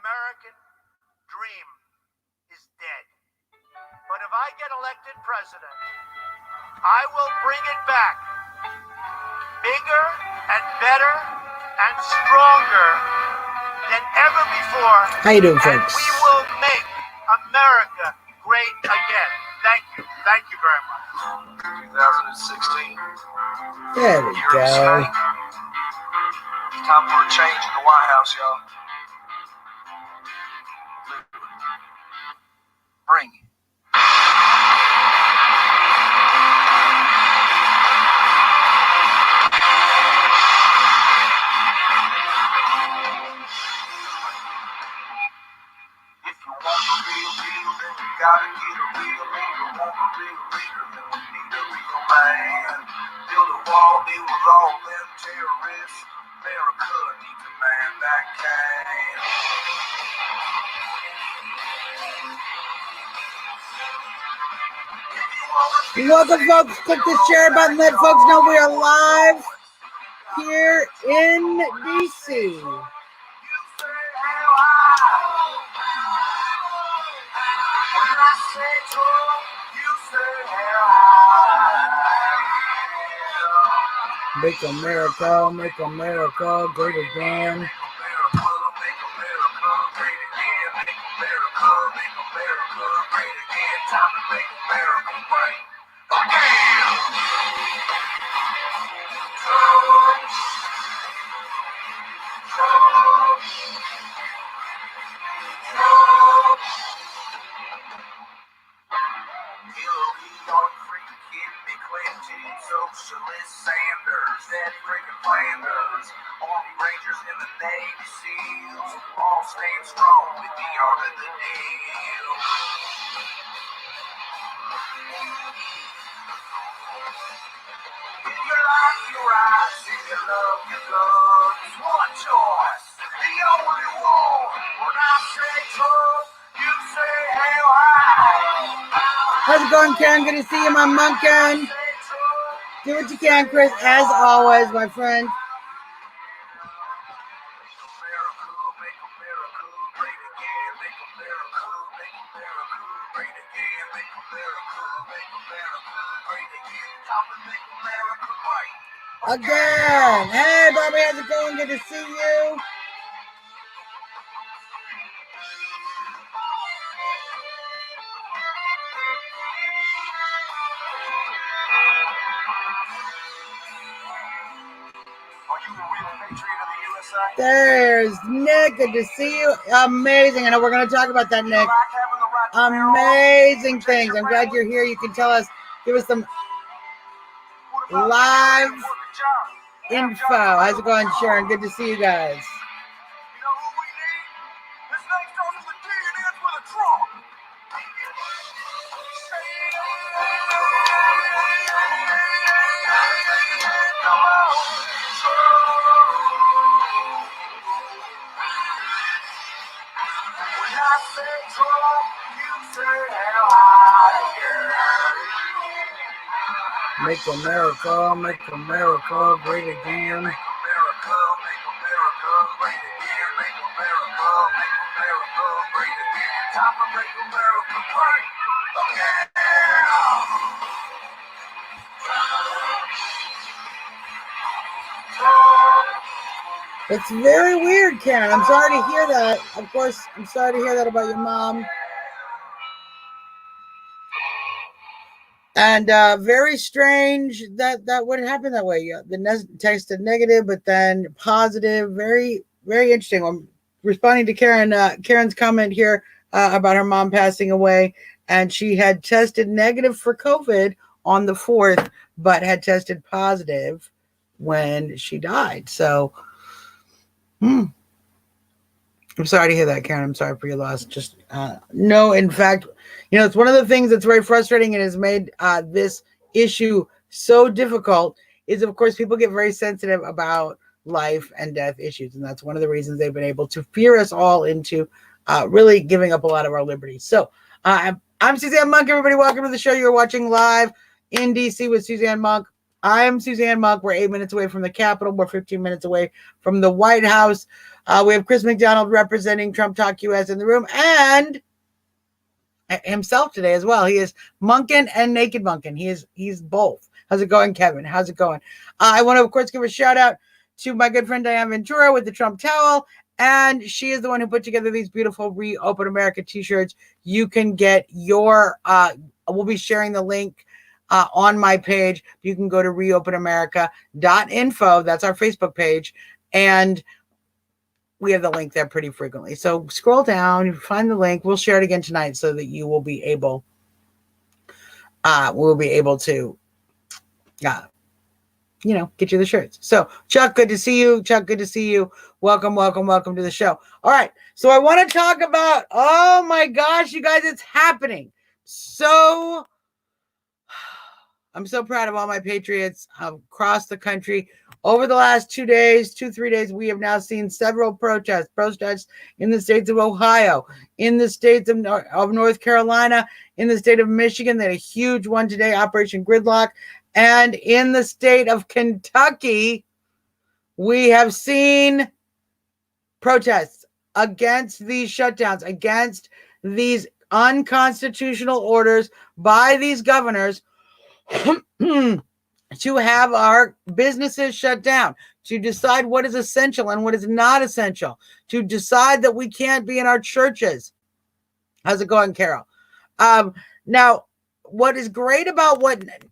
American dream is dead. But if I get elected president, I will bring it back bigger and better and stronger than ever before. How you doing, folks? And we will make America great again. Thank you. Thank you very much. 2016. There we go. Time for a change in the White House, y'all. Bring it. If you want a real deal, then you gotta get a real leader. Want a real leader, then we need a real man. Build a wall, deal with all them terrorists. America needs a man that can. Welcome, folks. Click the share button. Let folks know we are live here in DC. Make America great again. Socialist Sanders, that freaking Flanders, Army Rangers and the Navy SEALs, all stand strong with the art of the deal. If you like your rights, if you love your guns, one choice, the only one. When I say Trump, you say hell high. How's it going, Karen? Good to see you, my monkin. Do what you can, Chris, as always, my friend. Again. Hey, Bobby, how's it going? Good to see you. There's Nick. Good to see you. Amazing. I know we're going to talk about that, Nick. Amazing things. I'm glad you're here. You can tell us, give us some live info. How's it going, Sharon? Good to see you guys. Make America great again. It's very weird, Karen. I'm sorry to hear that. Of course, I'm sorry to hear that about your mom. And very strange that would happen that way. The tested negative, but then positive. Very, very interesting. I'm responding to Karen's comment here about her mom passing away, and she had tested negative for COVID on the 4th, but had tested positive when she died. So, I'm sorry to hear that, Karen. I'm sorry for your loss. Just no, in fact, it's one of the things that's very frustrating and has made this issue so difficult is, of course, people get very sensitive about life and death issues. And that's one of the reasons they've been able to fear us all into really giving up a lot of our liberties. So I'm Suzzanne Monk. Everybody, welcome to the show. You're watching live in DC with Suzzanne Monk. I am Suzzanne Monk. We're 8 minutes away from the Capitol. We're 15 minutes away from the White House. We have Chris McDonald representing Trump Talk US in the room, and himself today as well. He is Monkin and Naked Monkin. He's both. How's it going, Kevin? How's it going? I want to, of course, give a shout out to my good friend Diane Ventura with the Trump towel. And she is the one who put together these beautiful Reopen America t-shirts. You can get your, we'll be sharing the link on my page. You can go to reopenamerica.info. That's our Facebook page. And we have the link there pretty frequently. So scroll down, find the link. We'll share it again tonight so that you will be able, to, get you the shirts. So Chuck, good to see you. Chuck, good to see you. Welcome to the show. All right. So I want to talk about, oh my gosh, you guys, it's happening. So I'm so proud of all my patriots across the country. Over the last 3 days, we have now seen several protests in the states of Ohio, in the states of North Carolina, in the state of Michigan. They had a huge one today, Operation Gridlock. And in the state of Kentucky, we have seen protests against these shutdowns, against these unconstitutional orders by these governors to have our businesses shut down, to decide what is essential and what is not essential, to decide that we can't be in our churches. How's it going, Carol? Now, what is great about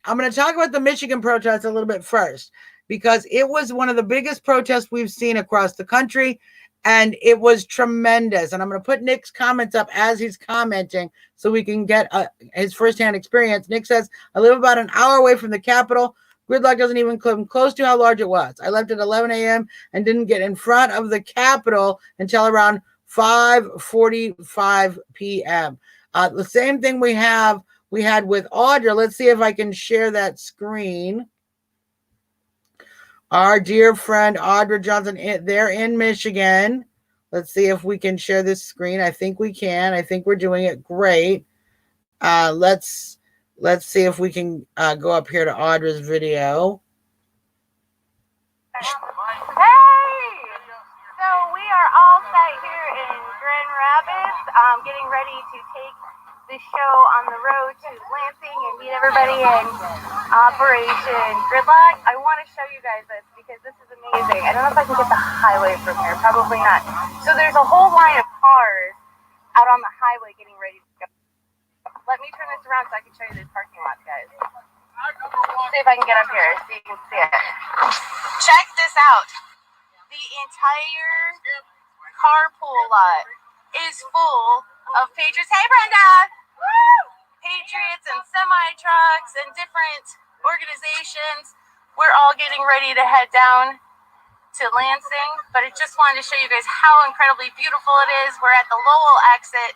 I'm going to talk about the Michigan protests a little bit first, because it was one of the biggest protests we've seen across the country, and it was tremendous. And I'm going to put Nick's comments up as he's commenting so we can get his firsthand experience. Nick says, I live about an hour away from the Capitol. Gridlock doesn't even come close to how large it was. I left at 11 a.m. and didn't get in front of the Capitol until around 5:45 p.m. The same thing we had with Audra. Let's see if I can share that screen. Our dear friend Audra Johnson, they're in Michigan. Let's see if we can share this screen. I think we can. I think we're doing it great. Let's see if we can go up here to Audra's video. Hey! So we are all sat here in Grand Rapids, getting ready to take the show on the road to Lansing and meet everybody in Operation Gridlock. I want to show you guys this because this is amazing. I don't know if I can get the highway from here. Probably not. So there's a whole line of cars out on the highway getting ready to go. Let me turn this around so I can show you this parking lot, guys. See if I can get up here so you can see it. Check this out. The entire carpool lot is full of Patriots. Hey, Brenda! Woo! Patriots and semi-trucks and different organizations. We're all getting ready to head down to Lansing, but I just wanted to show you guys how incredibly beautiful it is. We're at the Lowell exit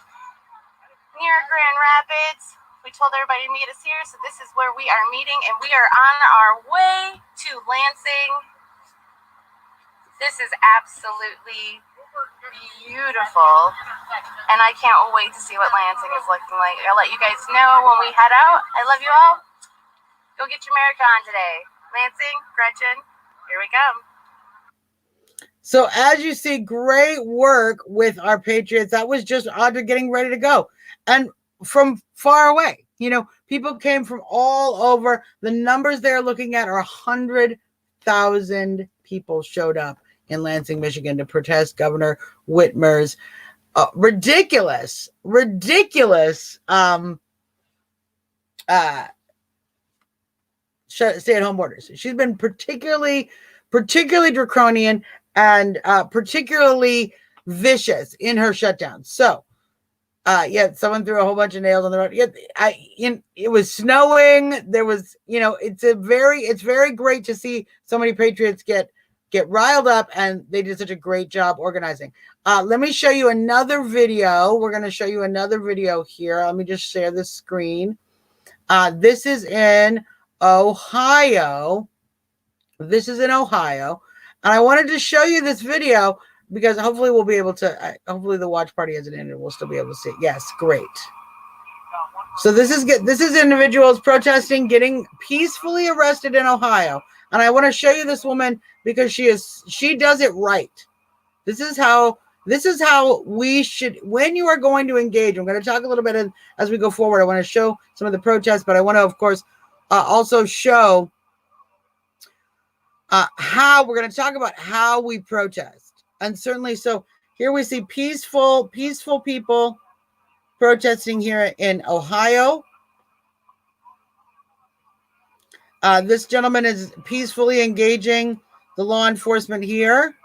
near Grand Rapids. We told everybody to meet us here, so this is where we are meeting, and we are on our way to Lansing. This is absolutely beautiful, and I can't wait to see what Lansing is looking like. I'll let you guys know when we head out. I love you all. Go get your America on today. Lansing, Gretchen, here we come. So as you see, great work with our Patriots. That was just Audra getting ready to go. And from far away, people came from all over. The numbers they're looking at are 100,000 people showed up in Lansing, Michigan to protest Governor Whitmer's ridiculous stay-at-home orders. She's been particularly draconian and particularly vicious in her shutdown. So, someone threw a whole bunch of nails on the road. It was snowing. There was, it's very great to see so many patriots get riled up, and they did such a great job organizing. Let me show you another video. We're going to show you another video here. Let me just share the screen. This is in Ohio. And I wanted to show you this video because hopefully we'll be able to, hopefully the watch party isn't in and we'll still be able to see it. Yes, great. So this is individuals protesting, getting peacefully arrested in Ohio. And I want to show you this woman because she does it right. This is how we should, when you are going to engage. I'm going to talk a little bit as we go forward. I want to show some of the protests, but I want to, of course, also show how we're going to talk about how we protest. And certainly, so here we see peaceful people protesting here in Ohio. This gentleman is peacefully engaging the law enforcement here.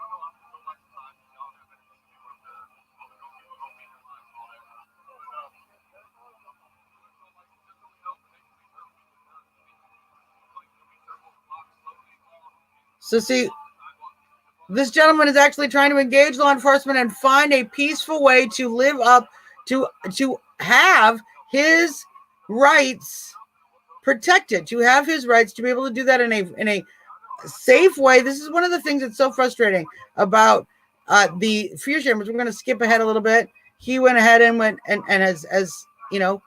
So see, this gentleman is actually trying to engage law enforcement and find a peaceful way to live up to have his rights protected, to have his rights, to be able to do that in a safe way. This is one of the things that's so frustrating about the fear chambers. We're going to skip ahead a little bit. He went ahead and went and as you know,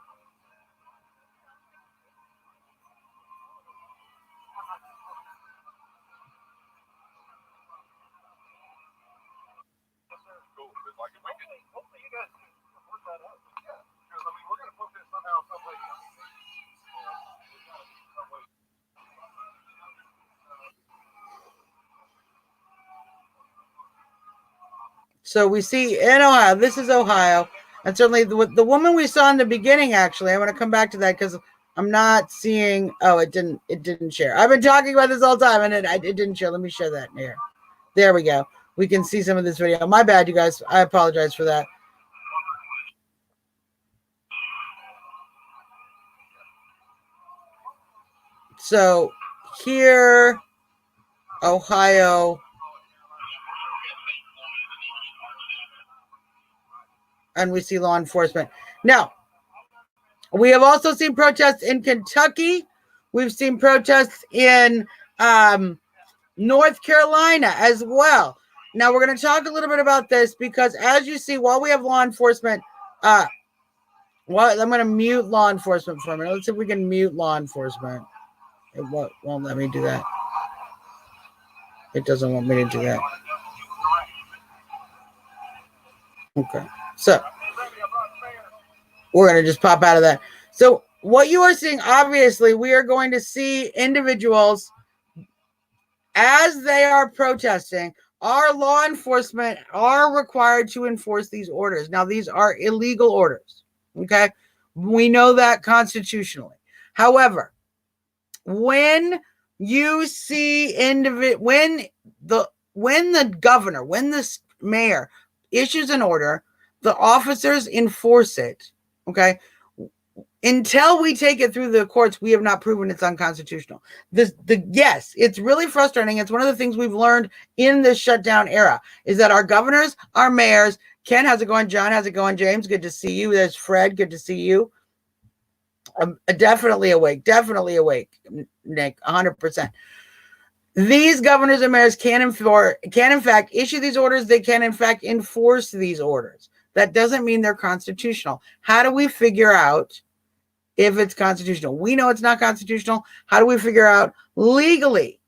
so we see in Ohio, this is Ohio, and certainly the woman we saw in the beginning, actually, I want to come back to that because I'm not seeing, oh, it didn't share. I've been talking about this all the time, and it didn't share. Let me share that here. There we go. We can see some of this video. My bad, you guys. I apologize for that. So here, Ohio, and we see law enforcement. Now, we have also seen protests in Kentucky. We've seen protests in North Carolina as well. Now, we're going to talk a little bit about this because, as you see, while we have law enforcement, I'm going to mute law enforcement for a minute. Let's see if we can mute law enforcement. It won't let me do that. It doesn't want me to do that. Okay. So we're going to just pop out of that. So what you are seeing, obviously, we are going to see individuals as they are protesting. Our law enforcement are required to enforce these orders. Now, these are illegal orders. Okay. We know that constitutionally. However, when you see when the governor, when the mayor issues an order, the officers enforce it. Okay. Until we take it through the courts, we have not proven it's unconstitutional. Yes, it's really frustrating. It's one of the things we've learned in this shutdown era is that our governors, our mayors, Ken, how's it going? John, how's it going? James, good to see you. There's Fred, good to see you. Definitely awake, Nick, 100%. These governors and mayors can in fact issue these orders. They can in fact enforce these orders. That doesn't mean they're constitutional. How do we figure out if it's constitutional? We know it's not constitutional. How do we figure out legally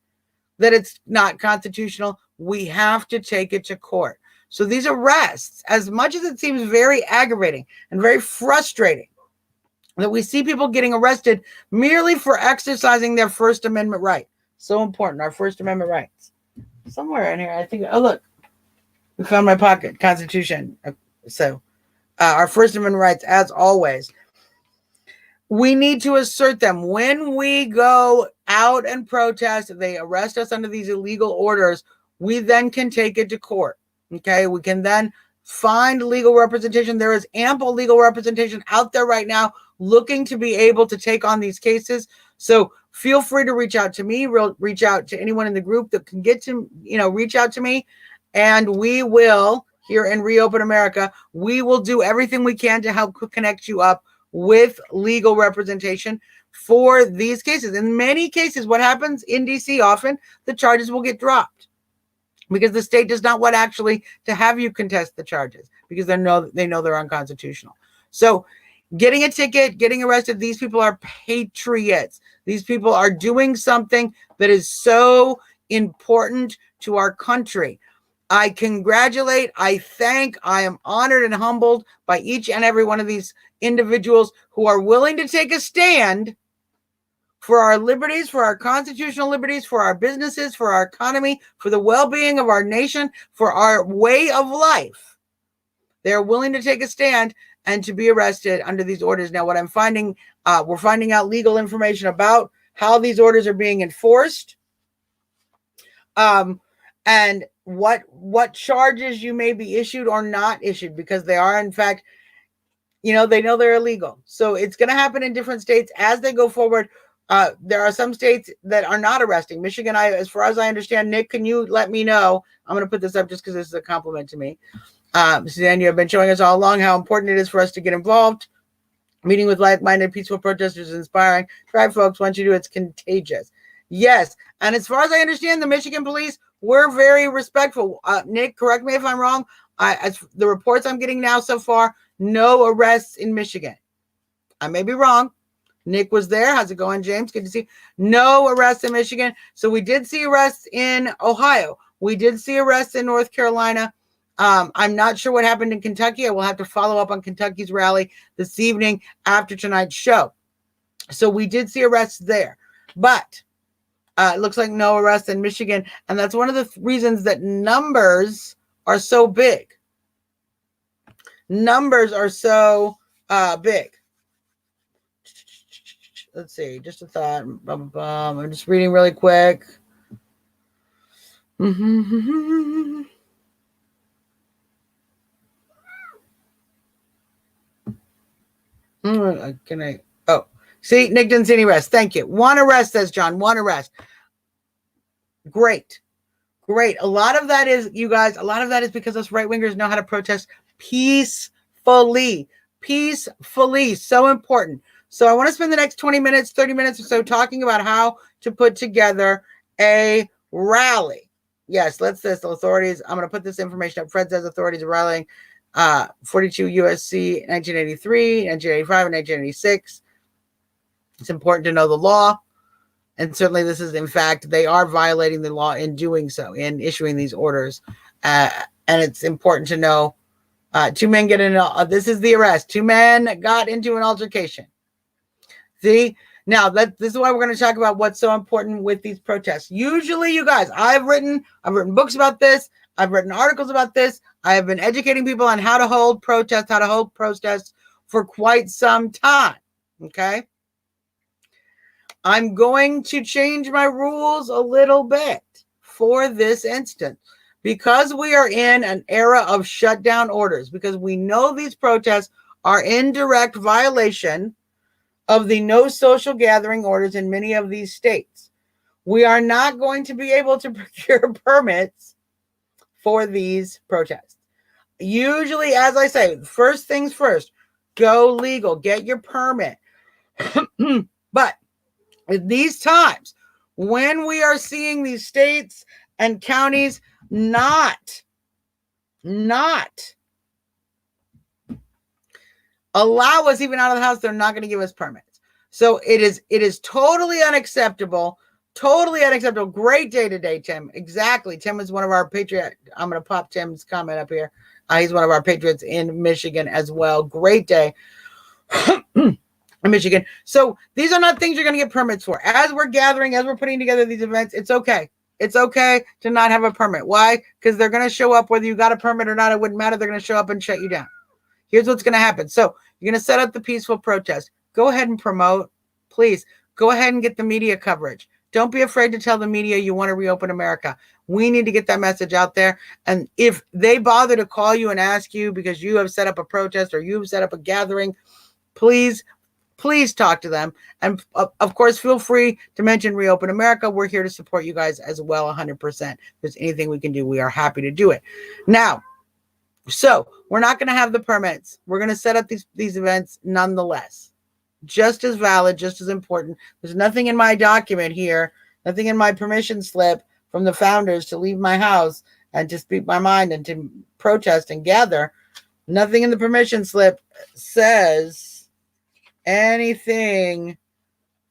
that it's not constitutional? We have to take it to court. So these arrests, as much as it seems very aggravating and very frustrating, that we see people getting arrested merely for exercising their First Amendment right. So important, our First Amendment rights. Somewhere in here, I think, oh, look, we found my pocket, Constitution. So our First Amendment rights, as always, we need to assert them. When we go out and protest, they arrest us under these illegal orders, we then can take it to court. Okay, we can then find legal representation. There is ample legal representation out there right now looking to be able to take on these cases. So feel free to reach out to me, reach out to anyone in the group that can get to, reach out to me. And we will, here in Reopen America, we will do everything we can to help connect you up with legal representation for these cases. In many cases, what happens in DC, often the charges will get dropped because the state does not want actually to have you contest the charges because they know they're unconstitutional. So getting a ticket, getting arrested. These people are patriots. These people are doing something that is so important to our country. I congratulate, I thank, I am honored and humbled by each and every one of these individuals who are willing to take a stand for our liberties, for our constitutional liberties, for our businesses, for our economy, for the well-being of our nation, for our way of life. They're willing to take a stand and to be arrested under these orders. Now, what I'm finding, we're finding out legal information about how these orders are being enforced, and what charges you may be issued or not issued, because they are, in fact, they know they're illegal. So it's going to happen in different states as they go forward. There are some states that are not arresting. Michigan, as far as I understand, Nick, can you let me know? I'm going to put this up just because this is a compliment to me. Suzzanne, you have been showing us all along how important it is for us to get involved. Meeting with like-minded, peaceful protesters is inspiring. Try, folks. Once you do, it's contagious. Yes, and as far as I understand, the Michigan police were very respectful. Nick, correct me if I'm wrong. As the reports I'm getting now so far, no arrests in Michigan. I may be wrong. Nick was there. How's it going, James? Good to see you. No arrests in Michigan. So we did see arrests in Ohio. We did see arrests in North Carolina. I'm not sure what happened in Kentucky. I will have to follow up on Kentucky's rally this evening after tonight's show. So we did see arrests there. But it looks like no arrests in Michigan. And that's one of the reasons that numbers are so big. Numbers are so big. Let's see, just a thought. I'm just reading really quick. Can I? Oh, see, Nick didn't see any arrests. Thank you. One arrest, says John. One arrest. Great. A lot of that is, you guys, because us right-wingers know how to protest peacefully. So important. So I want to spend the next 20 minutes, 30 minutes or so talking about how to put together a rally. Yes, authorities. I'm going to put this information up. Fred says authorities are rallying 42 USC 1983, 1985, and 1986. It's important to know the law. And certainly this is, in fact, they are violating the law in doing so, in issuing these orders. And it's important to know two men get in. This is the arrest. Two men got into an altercation. See, now this is why we're going to talk about what's so important with these protests. Usually, you guys, I've written books about this. I've written articles about this. I have been educating people on how to hold protests for quite some time. Okay. I'm going to change my rules a little bit for this instance because we are in an era of shutdown orders, because we know these protests are in direct violation of the no social gathering orders in many of these states. We are not going to be able to procure permits for these protests. Usually, as I say, first things first, go legal, get your permit. But at these times, when we are seeing these states and counties not allow us even out of the house, they're not going to give us permits. So it is totally unacceptable. Great day today, Tim. Exactly. Tim is one of our patriots. I'm going to pop Tim's comment up here. He's one of our patriots in Michigan as well. Great day in Michigan. So these are not things you're going to get permits for. As we're gathering, as we're putting together these events, it's okay. It's okay to not have a permit. Why? Because they're going to show up whether you got a permit or not. It wouldn't matter. They're going to show up and shut you down. Here's what's going to happen. So you're going to set up the peaceful protest. Go ahead and promote. Please go ahead and get the media coverage. Don't be afraid to tell the media you want to reopen America. We need to get that message out there. And if they bother to call you and ask you because you have set up a protest or you've set up a gathering, please talk to them. And of course, feel free to mention Reopen America. We're here to support you guys as well, 100%. If there's anything we can do, we are happy to do it. Now, so we're not going to have the permits. We're going to set up these events nonetheless. Just as valid, just as important. There's nothing in my document here, nothing in my permission slip from the founders to leave my house and to speak my mind and to protest and gather. Nothing in the permission slip says anything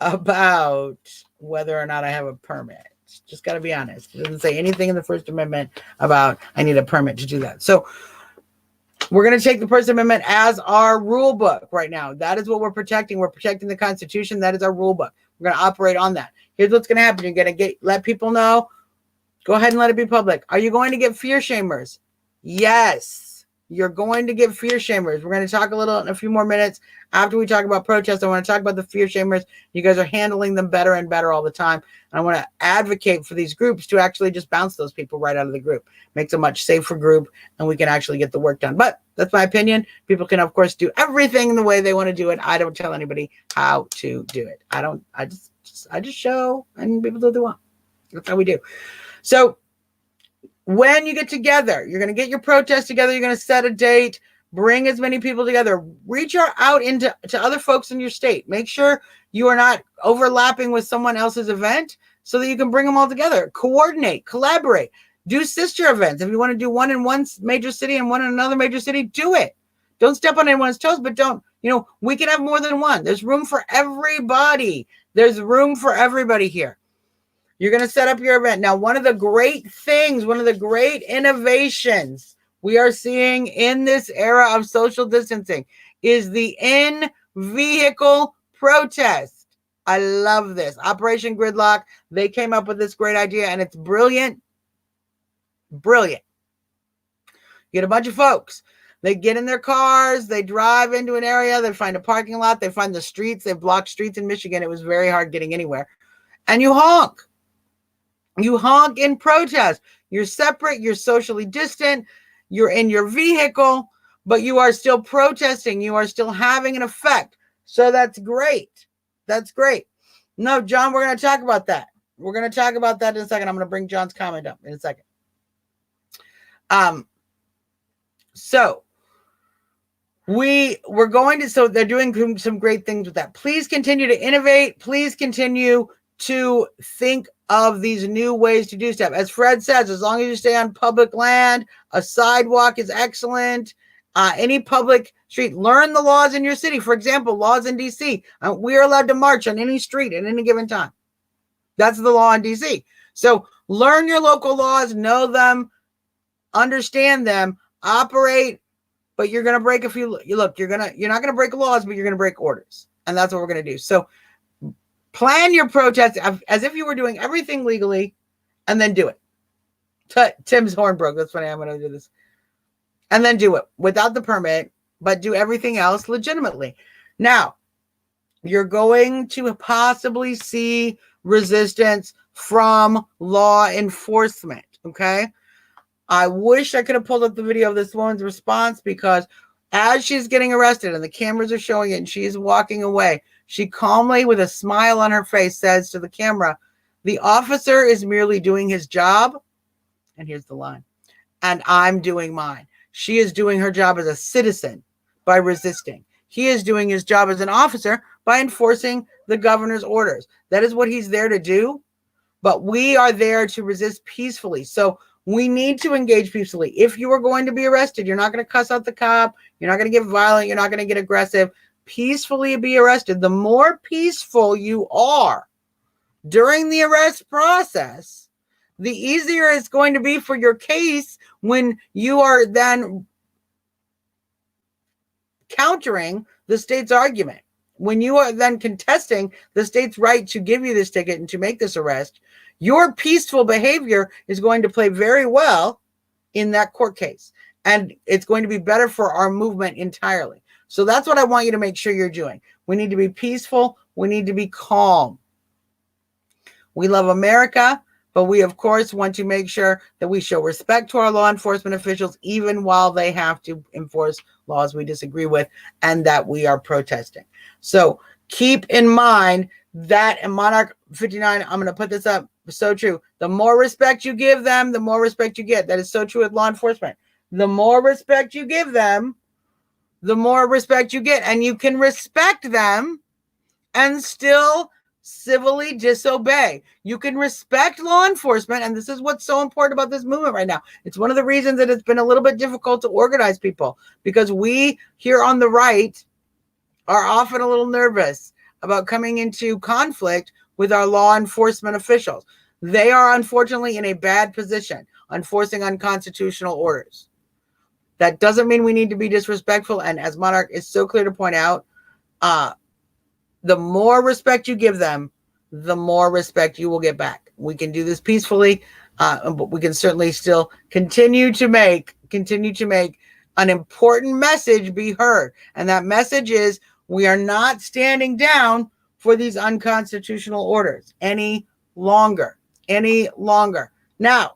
about whether or not I have a permit. Just got to be honest. It doesn't say anything in the First Amendment about I need a permit to do that. So we're going to take the First Amendment as our rule book right now. That is what we're protecting. We're protecting the Constitution. That is our rule book. We're going to operate on that. Here's what's going to happen. You're going to let people know. Go ahead and let it be public. Are you going to get fear shamers? Yes, you're going to get fear shamers. We're going to talk a little in a few more minutes after we talk about protests. I want to talk about the fear shamers. You guys are handling them better and better all the time. And I want to advocate for these groups to actually just bounce those people right out of the group. Makes a much safer group, and we can actually get the work done. But that's my opinion. People can, of course, do everything the way they want to do it. I don't tell anybody how to do it. I just show, and people do what they want. That's how we do. So when you get together, you're going to get your protest together. You're going to set a date, bring as many people together, reach out to other folks in your state. Make sure you are not overlapping with someone else's event so that you can bring them all together. Coordinate, collaborate, do sister events. If you want to do one in one major city and one in another major city, do it. Don't step on anyone's toes, but we can have more than one. There's room for everybody. There's room for everybody here. You're going to set up your event. Now, one of the great innovations we are seeing in this era of social distancing is the in-vehicle protest. I love this. Operation Gridlock, they came up with this great idea, and it's brilliant. Brilliant. You get a bunch of folks. They get in their cars. They drive into an area. They find a parking lot. They find the streets. They blocked streets in Michigan. It was very hard getting anywhere. And you honk. You honk in protest. You're separate. You're socially distant. You're in your vehicle, but you are still protesting. You are still having an effect. So that's great. That's great. No, John, we're going to talk about that. We're going to talk about that in a second. I'm going to bring John's comment up in a second. So they're doing some great things with that. Please continue to innovate. Please continue to think of these new ways to do stuff. As Fred says, as long as you stay on public land, a sidewalk is excellent. Any public street, learn the laws in your city. For example, laws in DC. We're allowed to march on any street at any given time. That's the law in DC. So learn your local laws, know them, understand them, operate, but you're going to break a few. You're not going to break laws, but you're going to break orders. And that's what we're going to do. So plan your protest as if you were doing everything legally, and then do it. Tim's horn broke. That's funny. I'm going to do this. And then do it without the permit, but do everything else legitimately. Now, you're going to possibly see resistance from law enforcement, okay? I wish I could have pulled up the video of this woman's response, because as she's getting arrested and the cameras are showing it and she's walking away, she calmly, with a smile on her face, says to the camera, "The officer is merely doing his job." And here's the line. "And I'm doing mine." She is doing her job as a citizen by resisting. He is doing his job as an officer by enforcing the governor's orders. That is what he's there to do. But we are there to resist peacefully. So we need to engage peacefully. If you are going to be arrested, you're not going to cuss out the cop. You're not going to get violent. You're not going to get aggressive. Peacefully be arrested. The more peaceful you are during the arrest process, the easier it's going to be for your case when you are then countering the state's argument. When you are then contesting the state's right to give you this ticket and to make this arrest, your peaceful behavior is going to play very well in that court case. And it's going to be better for our movement entirely. So that's what I want you to make sure you're doing. We need to be peaceful. We need to be calm. We love America, but we, of course, want to make sure that we show respect to our law enforcement officials, even while they have to enforce laws we disagree with and that we are protesting. So keep in mind that in Monarch 59, I'm going to put this up. So true. The more respect you give them, the more respect you get. That is so true with law enforcement. The more respect you give them, the more respect you get. And you can respect them and still civilly disobey. You can respect law enforcement. And this is what's so important about this movement right now. It's one of the reasons that it's been a little bit difficult to organize people, because we here on the right are often a little nervous about coming into conflict with our law enforcement officials. They are unfortunately in a bad position, enforcing unconstitutional orders. That doesn't mean we need to be disrespectful. And as Monarch is so clear to point out, the more respect you give them, the more respect you will get back. We can do this peacefully, but we can certainly still continue to make an important message be heard. And that message is we are not standing down for these unconstitutional orders any longer. Now,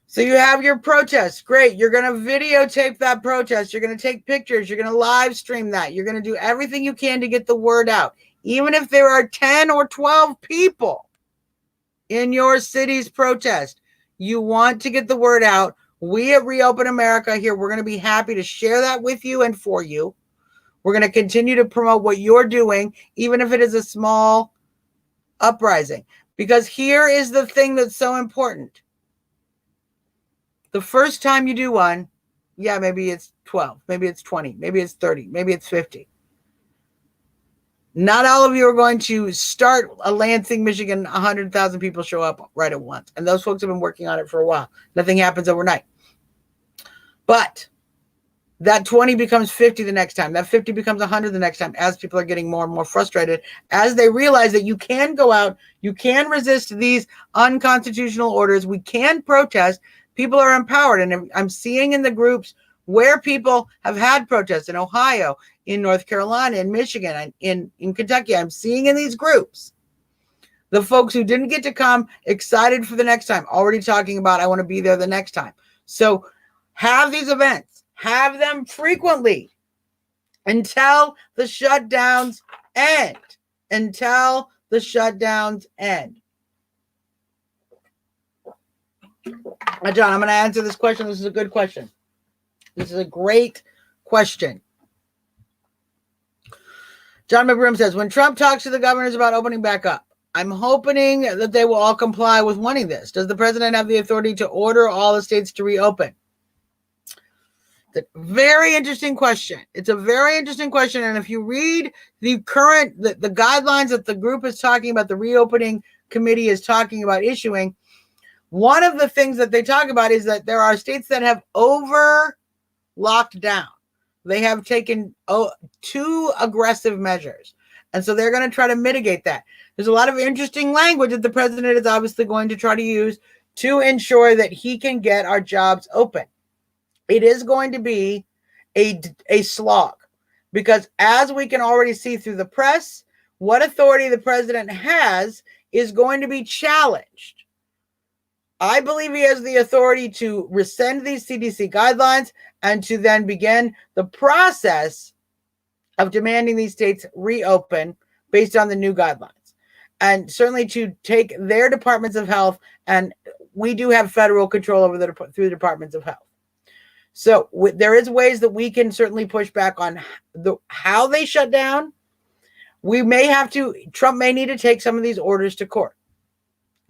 so you have your protest. Great. You're going to videotape that protest. You're going to take pictures. You're going to live stream that. You're going to do everything you can to get the word out. Even if there are 10 or 12 people in your city's protest, you want to get the word out. We at Reopen America here, we're going to be happy to share that with you and for you. We're going to continue to promote what you're doing, even if it is a small uprising. Because here is the thing that's so important. The first time you do one, yeah, maybe it's 12, maybe it's 20, maybe it's 30, maybe it's 50. Not all of you are going to start a Lansing, Michigan, 100,000 people show up right at once. And those folks have been working on it for a while. Nothing happens overnight. But that 20 becomes 50 the next time. That 50 becomes 100 the next time as people are getting more and more frustrated, as they realize that you can go out, you can resist these unconstitutional orders, we can protest. People are empowered. And I'm seeing in the groups where people have had protests in Ohio, in North Carolina, in Michigan, and in Kentucky. I'm seeing in these groups the folks who didn't get to come excited for the next time, already talking about, I want to be there the next time. So have these events, have them frequently until the shutdowns end. Until the shutdowns end. Now, John, I'm going to answer this question. This is a good question. This is a great question. John McBroom says, when Trump talks to the governors about opening back up, I'm hoping that they will all comply with wanting this. Does the president have the authority to order all the states to reopen? Very interesting question. It's a very interesting question. And if you read the guidelines that the group is talking about, the reopening committee is talking about issuing, one of the things that they talk about is that there are states that have locked down. They have taken too aggressive measures. And so they're going to try to mitigate that. There's a lot of interesting language that the president is obviously going to try to use to ensure that he can get our jobs open. It is going to be a slog because as we can already see through the press, what authority the president has is going to be challenged. I believe he has the authority to rescind these CDC guidelines and to then begin the process of demanding these states reopen based on the new guidelines. And certainly to take their departments of health, and we do have federal control over through the departments of health. So there is ways that we can certainly push back on how they shut down. Trump may need to take some of these orders to court.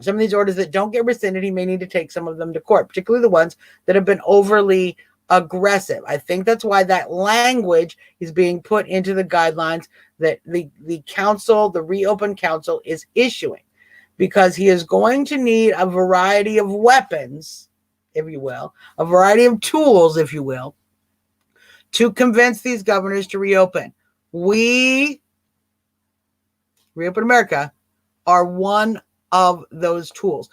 Some of these orders that don't get rescinded, he may need to take some of them to court, particularly the ones that have been overly aggressive. I think that's why that language is being put into the guidelines that the council, the Reopen Council, is issuing, because he is going to need a variety of weapons, if you will, a variety of tools, if you will, to convince these governors to reopen. We, Reopen America, are one of those tools.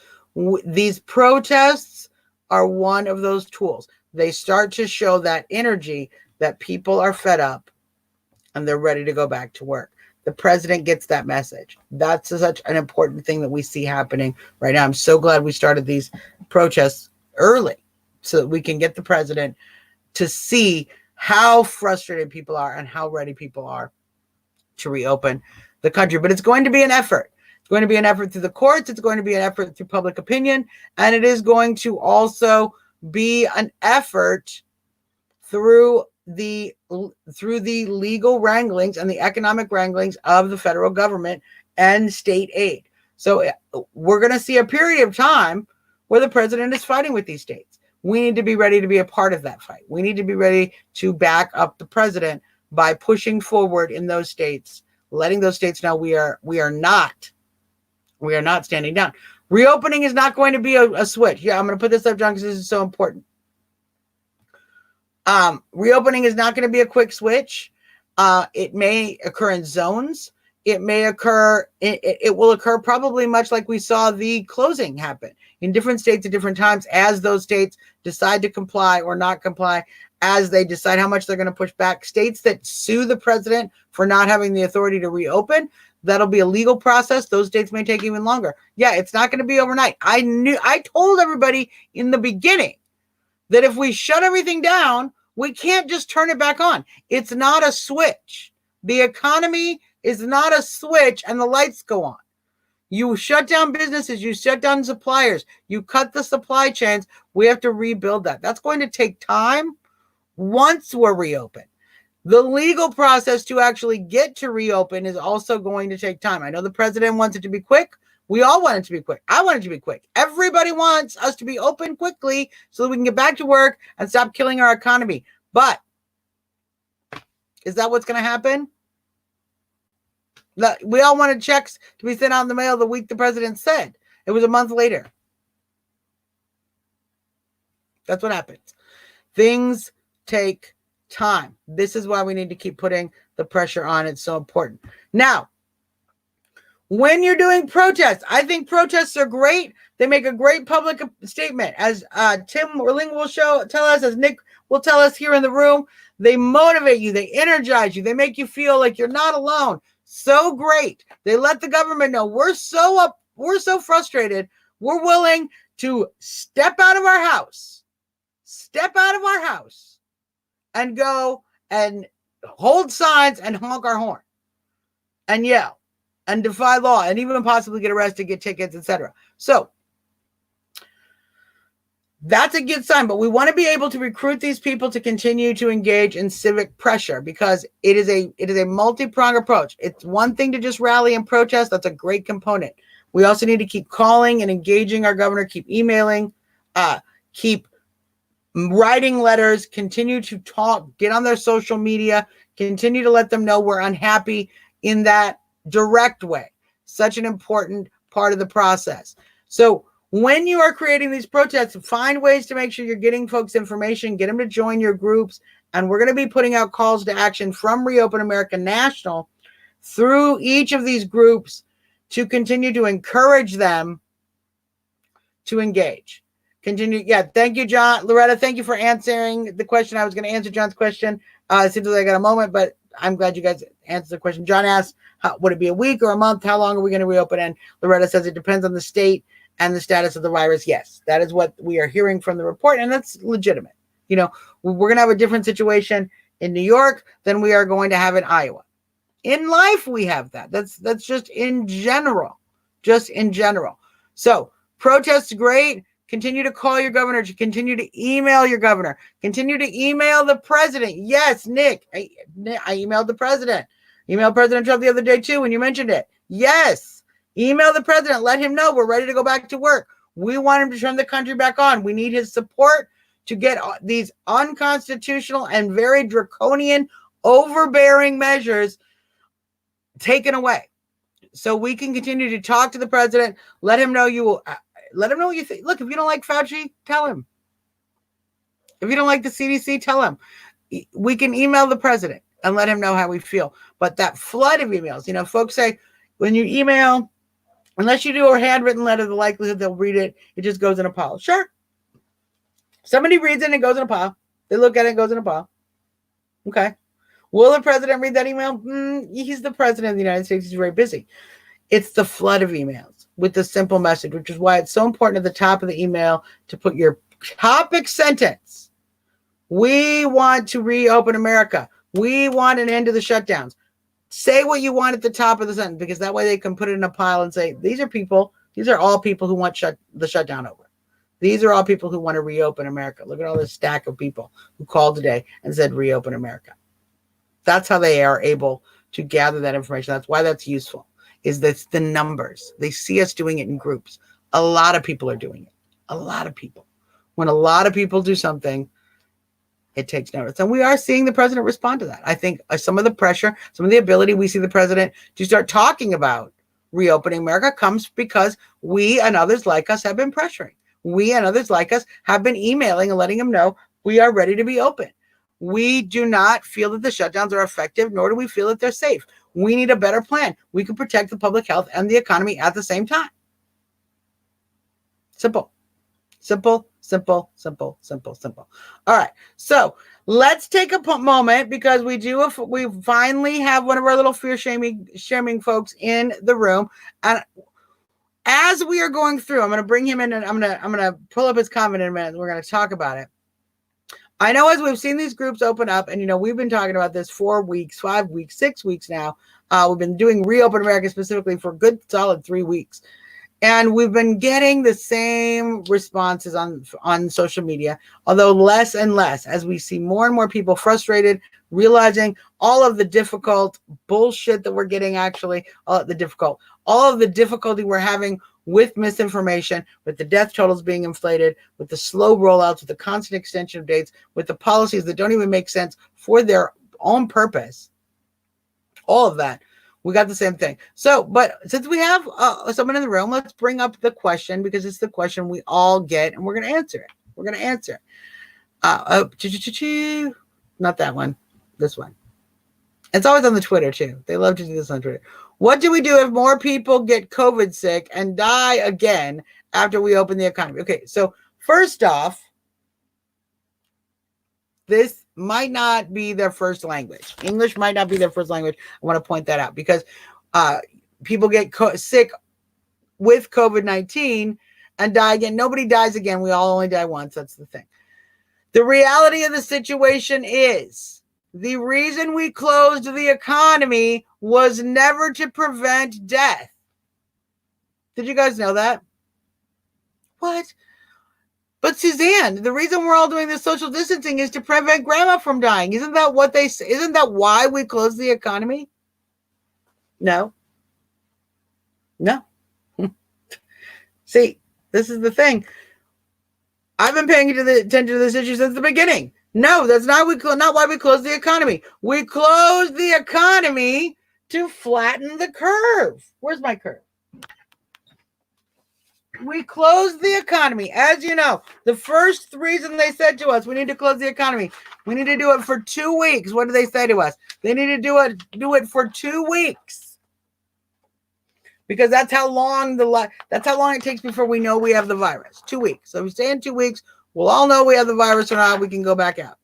These protests are one of those tools. They start to show that energy that people are fed up and they're ready to go back to work. The president gets that message. That's such an important thing that we see happening right now. I'm so glad we started these protests early so that we can get the president to see how frustrated people are and how ready people are to reopen the country. But it's going to be an effort. It's going to be an effort through the courts. It's going to be an effort through public opinion. And it is going to also be an effort through the legal wranglings and the economic wranglings of the federal government and state aid. So we're going to see a period of time where the president is fighting with these states. We need to be ready to be a part of that fight. We need to be ready to back up the president by pushing forward in those states, letting those states know we are not standing down. Reopening is not going to be a switch. Yeah, I'm going to put this up, John, because this is so important. Reopening is not going to be a quick switch. It may occur in zones. It may occur, it will occur probably much like we saw the closing happen in different states at different times as those states decide to comply or not comply, as they decide how much they're going to push back. States that sue the president for not having the authority to reopen, that'll be a legal process. Those states may take even longer. Yeah, it's not going to be overnight. I told everybody in the beginning that if we shut everything down, we can't just turn it back on. It's not a switch. The economy is not a switch and the lights go on. You shut down businesses, you shut down suppliers, you cut the supply chains. We have to rebuild that. That's going to take time once we're reopened. The legal process to actually get to reopen is also going to take time. I know the president wants it to be quick. We all want it to be quick. I want it to be quick. Everybody wants us to be open quickly so that we can get back to work and stop killing our economy. But is that what's going to happen? We all wanted checks to be sent out in the mail the week the president said. It was a month later. That's what happens. Things take time. This is why we need to keep putting the pressure on. It's so important. Now, when you're doing protests, I think protests are great. They make a great public statement. As Tim Erling will tell us, as Nick will tell us here in the room, they motivate you. They energize you. They make you feel like you're not alone. So great. They let the government know we're so frustrated. We're willing to step out of our house and go and hold signs and honk our horn and yell and defy law and even possibly get arrested, get tickets, etc. So that's a good sign, but we want to be able to recruit these people to continue to engage in civic pressure, because it is a multi-pronged approach. It's one thing to just rally and protest. That's a great component. We also need to keep calling and engaging our governor, keep emailing, keep writing letters, continue to talk, get on their social media, continue to let them know we're unhappy in that direct way. Such an important part of the process. So when you are creating these protests, find ways to make sure you're getting folks information, get them to join your groups. And we're going to be putting out calls to action from Reopen America National through each of these groups to continue to encourage them to engage. Continue. Yeah. Thank you, John. Loretta, thank you for answering the question. I was going to answer John's question. It seems like I got a moment, but I'm glad you guys answered the question. John asked, would it be a week or a month? How long are we going to reopen? And Loretta says it depends on the state and the status of the virus. Yes, that is what we are hearing from the report, and that's legitimate. You know, we're going to have a different situation in New York than we are going to have in Iowa. In life, we have that. That's just in general, So protests, great. Continue to call your governor. Continue to email your governor. Continue to email the president. Yes, Nick, I emailed the president. Emailed President Trump the other day too when you mentioned it. Yes. Email the president. Let him know we're ready to go back to work. We want him to turn the country back on. We need his support to get these unconstitutional and very draconian, overbearing measures taken away, so we can continue to talk to the president. Let him know you will. Let him know what you think. Look, if you don't like Fauci, tell him. If you don't like the CDC, tell him. We can email the president and let him know how we feel. But that flood of emails, you know, folks say when you email, unless you do a handwritten letter, the likelihood they'll read it, it just goes in a pile. Sure. Somebody reads it and it goes in a pile. They look at it and it goes in a pile. Okay. Will the president read that email? He's the president of the United States. He's very busy. It's the flood of emails with the simple message, which is why it's so important at the top of the email to put your topic sentence. We want to reopen America. We want an end to the shutdowns. Say what you want at the top of the sentence, because that way they can put it in a pile and say, these are all people who want the shutdown over. These are all people who want to reopen America. Look at all this stack of people who called today and said, reopen America. That's how they are able to gather that information. That's why that's useful, is that the numbers. They see us doing it in groups. A lot of people are doing it. A lot of people. When a lot of people do something, It takes notice. And we are seeing the president respond to that. I think some of the pressure, some of the ability we see the president to start talking about reopening America comes because we and others like us have been pressuring. We and others like us have been emailing and letting them know we are ready to be open. We do not feel that the shutdowns are effective, nor do we feel that they're safe. We need a better plan. We can protect the public health and the economy at the same time. Simple. Simple, simple, simple, simple, simple. All right. So let's take a moment because we finally have one of our little fear shaming folks in the room. And as we are going through, I'm going to bring him in and I'm going to pull up his comment in a minute. And we're going to talk about it. I know as we've seen these groups open up, and we've been talking about this 4 weeks, 5 weeks, 6 weeks now. We've been doing Reopen America specifically for a good solid 3 weeks. And we've been getting the same responses on social media, although less and less as we see more and more people frustrated, realizing all of the difficult bullshit that we're getting, all of the difficulty we're having with misinformation, with the death totals being inflated, with the slow rollouts, with the constant extension of dates, with the policies that don't even make sense for their own purpose. All of that. We got the same thing. So, but since we have someone in the room, let's bring up the question because it's the question we all get and we're going to answer it. We're going to answer it. Not that one. This one. It's always on the Twitter too. They love to do this on Twitter. What do we do if more people get COVID sick and die again after we open the economy? Okay, so first off, this might not be their first language. English might not be their first language. I want to point that out because people get sick with COVID-19 and die again. Nobody dies again. We all only die once. That's the thing. The reality of the situation is the reason we closed the economy was never to prevent death. Did you guys know that? What? But Suzzanne, the reason we're all doing this social distancing is to prevent grandma from dying. Isn't that what they say? Isn't that why we closed the economy? No. No. See, this is the thing. I've been paying attention to this issue since the beginning. No, that's not why we closed the economy. We closed the economy to flatten the curve. Where's my curve? We closed the economy. As you know, the first reason they said to us, we need to close the economy. We need to do it for 2 weeks. What did they say to us? They need to do it for 2 weeks. Because that's how long it takes before we know we have the virus. 2 weeks. So if we stay in 2 weeks, we'll all know we have the virus or not. We can go back out.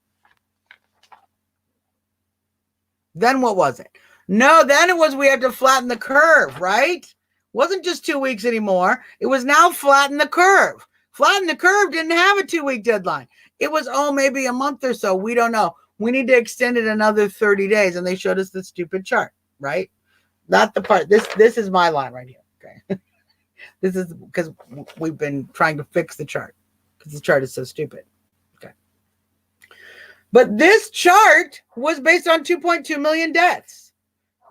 Then what was it? No, then it was we had to flatten the curve, right? Wasn't just 2 weeks anymore. It was now flatten the curve. Flatten the curve didn't have a 2-week deadline. It was, maybe a month or so. We don't know. We need to extend it another 30 days. And they showed us the stupid chart, right? Not the part. This is my line right here. Okay. This is because we've been trying to fix the chart because the chart is so stupid. Okay. But this chart was based on 2.2 million deaths.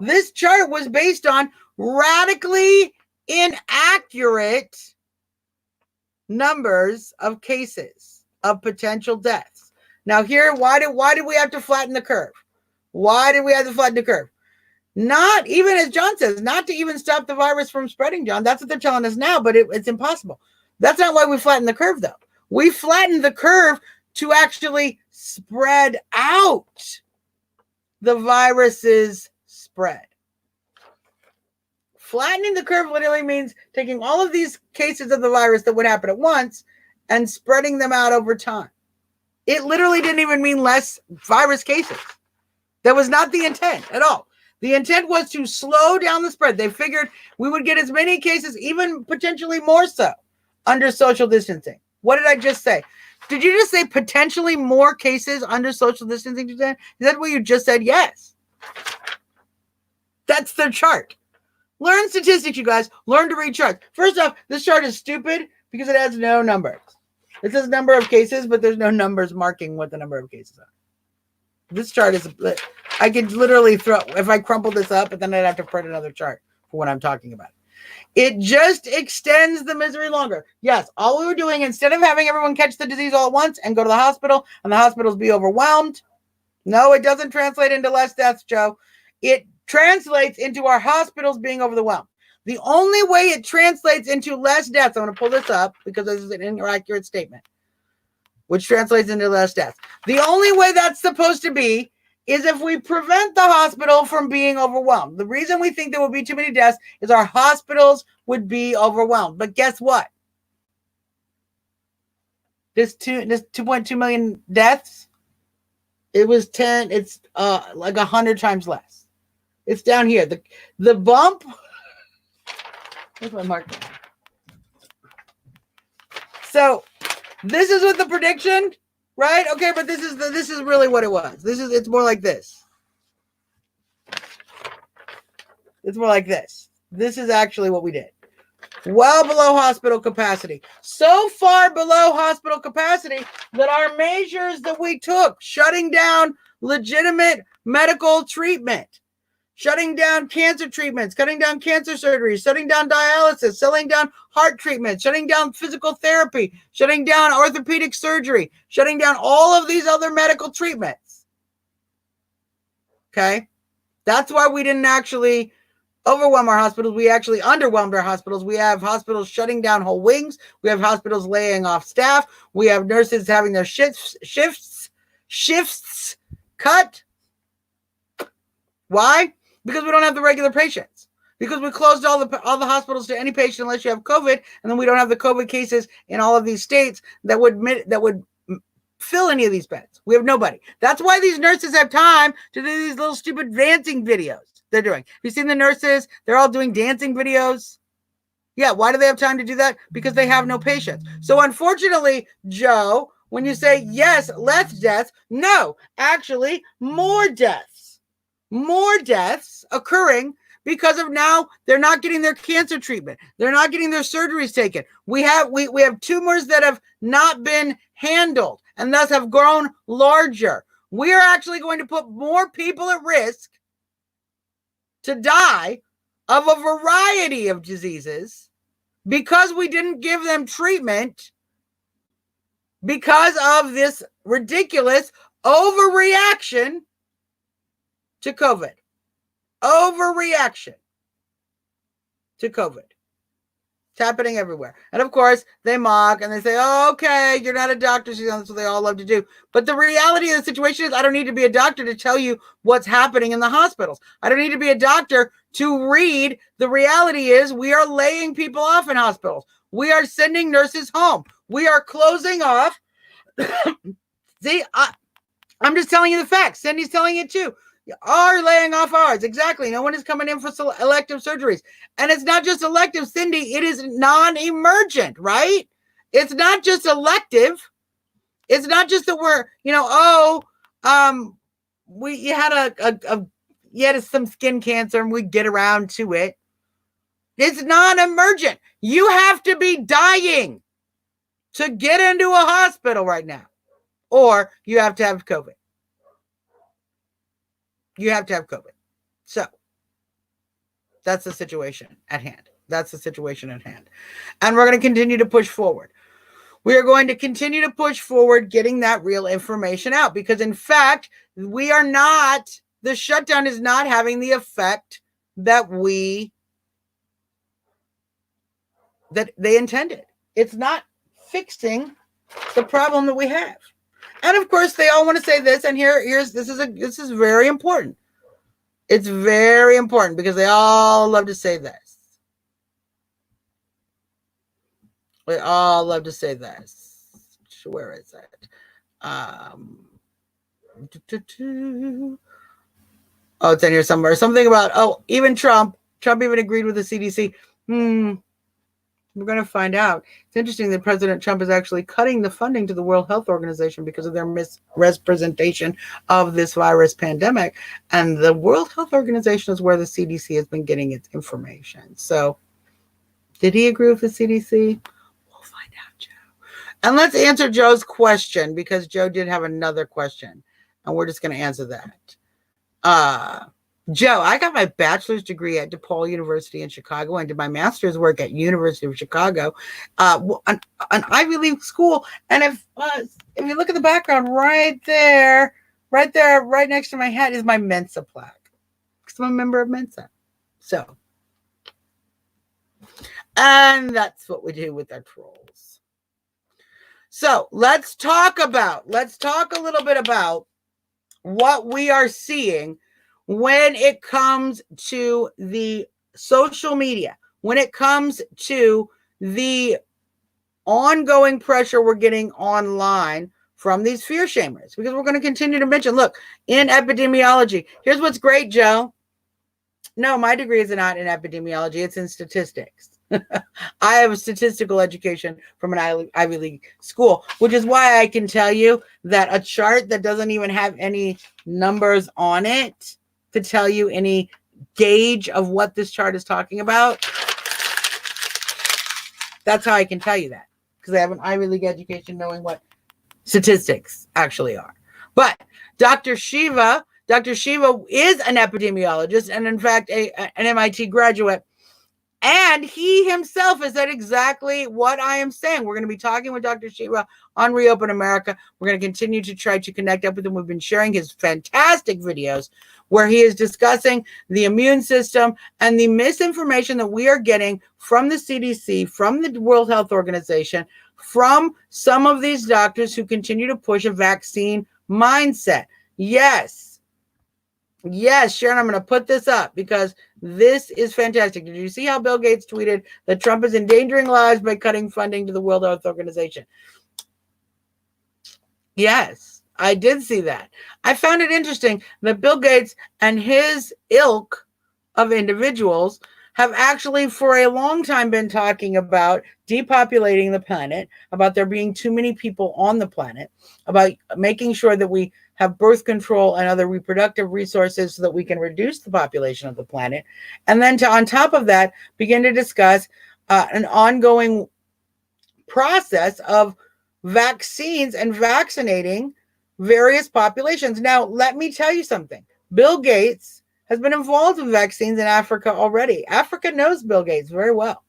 This chart was based on radically inaccurate numbers of cases of potential deaths. Now here, why did we have to flatten the curve? Why did we have to flatten the curve? Not even, as John says, not to even stop the virus from spreading, John. That's what they're telling us now, but it's impossible. That's not why we flattened the curve, though. We flattened the curve to actually spread out the virus's spread. Flattening the curve literally means taking all of these cases of the virus that would happen at once and spreading them out over time. It literally didn't even mean less virus cases. That was not the intent at all. The intent was to slow down the spread. They figured we would get as many cases, even potentially more so, under social distancing. What did I just say? Did you just say potentially more cases under social distancing? Is that what you just said? Yes. That's their chart. Learn statistics, you guys. Learn to read charts. First off, this chart is stupid because it has no numbers. It says number of cases, but there's no numbers marking what the number of cases are. This chart is, I could literally if I crumple this up, but then I'd have to print another chart for what I'm talking about. It just extends the misery longer. Yes, all we were doing, instead of having everyone catch the disease all at once and go to the hospital and the hospitals be overwhelmed, no, it doesn't translate into less deaths, Joe. It translates into our hospitals being overwhelmed. The only way it translates into less deaths, I'm going to pull this up because this is an inaccurate statement, which translates into less deaths. The only way that's supposed to be is if we prevent the hospital from being overwhelmed. The reason we think there will be too many deaths is our hospitals would be overwhelmed. But guess what? This 2.2 million deaths, it's like 100 times less. It's down here. The bump, where's my marker? So this is what the prediction, right? Okay, but this is really what it was. It's more like this. It's more like this. This is actually what we did. Well below hospital capacity. So far below hospital capacity that our measures that we took, shutting down legitimate medical treatment, shutting down cancer treatments, cutting down cancer surgeries, shutting down dialysis, shutting down heart treatment, shutting down physical therapy, shutting down orthopedic surgery, shutting down all of these other medical treatments. Okay? That's why we didn't actually overwhelm our hospitals. We actually underwhelmed our hospitals. We have hospitals shutting down whole wings. We have hospitals laying off staff. We have nurses having their shifts cut. Why? Because we don't have the regular patients. Because we closed all the hospitals to any patient unless you have COVID, and then we don't have the COVID cases in all of these states that would fill any of these beds. We have nobody. That's why these nurses have time to do these little stupid dancing videos they're doing. Have you seen the nurses? They're all doing dancing videos. Yeah, why do they have time to do that? Because they have no patients. So unfortunately, Joe, when you say yes, less deaths, no, actually more deaths. More deaths occurring because of now they're not getting their cancer treatment. They're not getting their surgeries taken. We have tumors that have not been handled and thus have grown larger. We are actually going to put more people at risk to die of a variety of diseases because we didn't give them treatment because of this ridiculous overreaction to COVID. Overreaction to COVID. It's happening everywhere. And of course, they mock and they say, oh, okay, you're not a doctor. So that's what they all love to do. But the reality of the situation is I don't need to be a doctor to tell you what's happening in the hospitals. I don't need to be a doctor to read. The reality is we are laying people off in hospitals. We are sending nurses home. We are closing off. See, I'm just telling you the facts. Cindy's telling it too. Are laying off ours. Exactly. No one is coming in for elective surgeries. And it's not just elective, Cindy. It is non-emergent, right? It's not just elective. It's not just that we're, you had some skin cancer and we get around to it. It's non-emergent. You have to be dying to get into a hospital right now. Or you have to have COVID. You have to have COVID. So that's the situation at hand. That's the situation at hand. And we're going to continue to push forward. We are going to continue to push forward getting that real information out because, in fact, the shutdown is not having the effect that they intended. It's not fixing the problem that we have. And of course, they all want to say this, and this is very important. It's very important because they all love to say this. They all love to say this. Where is it? Oh, it's in here somewhere. Something about even Trump even agreed with the CDC. We're going to find out. It's interesting that President Trump is actually cutting the funding to the World Health Organization because of their misrepresentation of this virus pandemic. And the World Health Organization is where the CDC has been getting its information. So did he agree with the CDC? We'll find out, Joe. And let's answer Joe's question because Joe did have another question. And we're just going to answer that. Joe, I got my bachelor's degree at DePaul University in Chicago and did my master's work at University of Chicago, an Ivy League school. And if you look at the background right there, right next to my head is my Mensa plaque, because I'm a member of Mensa. So, and that's what we do with our trolls. So let's talk a little bit about what we are seeing when it comes to the social media, when it comes to the ongoing pressure we're getting online from these fear shamers, because we're going to continue to mention, look, in epidemiology, here's what's great, Joe. No, my degree is not in epidemiology, it's in statistics. I have a statistical education from an Ivy League school, which is why I can tell you that a chart that doesn't even have any numbers on it to tell you any gauge of what this chart is talking about, that's how I can tell you that, because I have an Ivy League education knowing what statistics actually are. But Dr. Shiva is an epidemiologist and, in fact, an MIT graduate. And he himself has said exactly what I am saying. We're going to be talking with Dr. Shiva on Reopen America. We're going to continue to try to connect up with him. We've been sharing his fantastic videos where he is discussing the immune system and the misinformation that we are getting from the CDC, from the World Health Organization, from some of these doctors who continue to push a vaccine mindset. Yes, Sharon, I'm going to put this up because this is fantastic. Did you see how Bill Gates tweeted that Trump is endangering lives by cutting funding to the World Health Organization? Yes, I did see that. I found it interesting that Bill Gates and his ilk of individuals have actually for a long time been talking about depopulating the planet, about there being too many people on the planet, about making sure that we have birth control and other reproductive resources so that we can reduce the population of the planet. And then on top of that, begin to discuss an ongoing process of vaccines and vaccinating various populations. Now, let me tell you something. Bill Gates has been involved in vaccines in Africa already. Africa knows Bill Gates very well.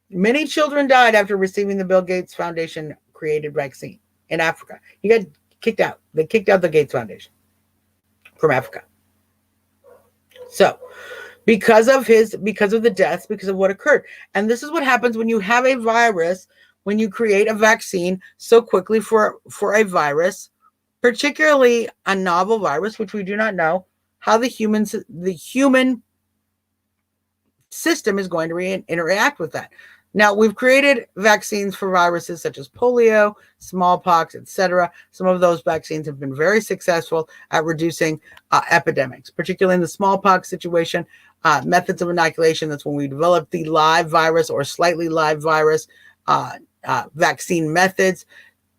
Many children died after receiving the Bill Gates Foundation created vaccine in Africa. He got kicked out. They kicked out the Gates Foundation from Africa. So, because of the deaths, because of what occurred. And this is what happens when you have a virus, when you create a vaccine so quickly for a virus, particularly a novel virus, which we do not know how the human system is going to interact with that. Now, we've created vaccines for viruses such as polio, smallpox, etc. Some of those vaccines have been very successful at reducing epidemics, particularly in the smallpox situation. Methods of inoculation, that's when we developed the live virus or slightly live virus vaccine methods.